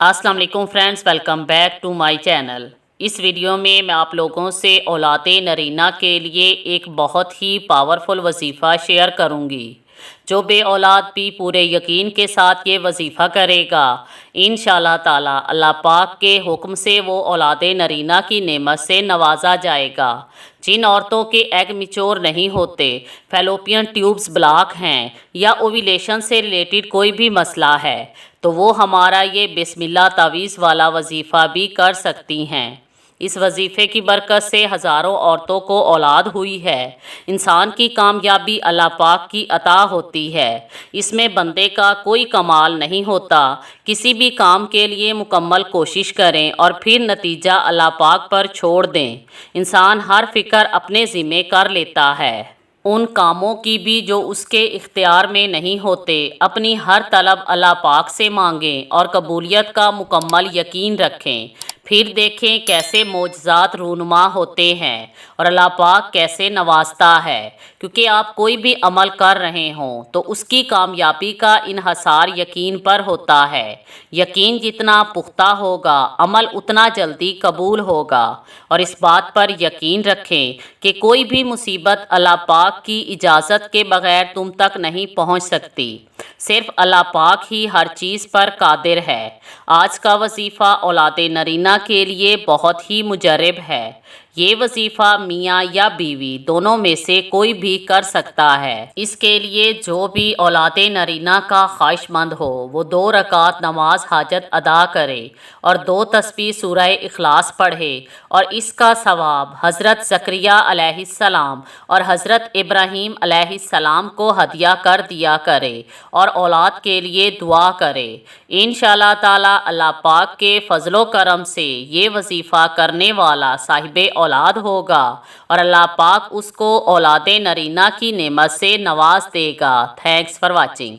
अस्सलाम वालेकुम friends, welcome back to my channel. इस वीडियो में मैं आप लोगों से औलाद नरीना के लिए एक बहुत ही पावरफुल वजीफ़ा शेयर करूंगी। जो बे औलाद भी पूरे यकीन के साथ ये वजीफ़ा करेगा, इंशाअल्लाह ताला अल्लाह पाक के हुक्म से वो औलाद नरीना की नेमत से नवाजा जाएगा। जिन औरतों के एग मिच्योर नहीं होते, फैलोपियन ट्यूब्स ब्लॉक हैं या ओविलेशन से रिलेटेड कोई भी मसला है, तो वो हमारा ये बिस्मिल्लाह तावीज़ वाला वजीफ़ा भी कर सकती हैं। इस वजीफ़े की बरकत से हज़ारों औरतों को औलाद हुई है। इंसान की कामयाबी अल्लाह पाक की अता होती है। इसमें बंदे का कोई कमाल नहीं होता। किसी भी काम के लिए मुकम्मल कोशिश करें और फिर नतीजा अल्लाह पाक पर छोड़ दें। इंसान हर फ़िक्र अपने ज़िम्मे कर लेता है, उन कामों की भी जो उसके इख्तियार में नहीं होते। अपनी हर तलब अल्लाह पाक से मांगें और कबूलियत का मुकम्मल यकीन रखें। फिर देखें कैसे मोजज़ात रूनुमा होते हैं और अल्लाह पाक कैसे नवाजता है। क्योंकि आप कोई भी अमल कर रहे हों तो उसकी कामयाबी का इन्हसार यकीन पर होता है। यकीन जितना पुख्ता होगा, अमल उतना जल्दी कबूल होगा। और इस बात पर यकीन रखें कि कोई भी मुसीबत अल्लाह पाक की इजाज़त के बग़ैर तुम तक नहीं पहुंच सकती। सिर्फ अल्लाह पाक ही हर चीज़ पर कादिर है। आज का वजीफ़ा औलाद नरीना के लिए बहुत ही मुजरब है। ये वजीफ़ा मियाँ या बीवी दोनों में से कोई भी कर सकता है। इसके लिए जो भी औलाद नरीना का ख्वाहिशमंद हो वो 2 रकात नमाज हाजत अदा करे और 2 तस्बीह सूरह इखलास पढ़े और इसका सवाब हज़रत ज़करिया अलैहिस्सलाम और हज़रत इब्राहीम अलैहिस्सलाम को हदिया कर दिया करे और औलाद के लिए दुआ करे। इंशाअल्लाह ताला अल्लाह पाक के फ़ज़लो करम से ये वजीफ़ा करने वाला साहिबे औलाद होगा और अल्लाह पाक उसको औलाद नरीना की नेमत से नवाज देगा। Thanks for watching.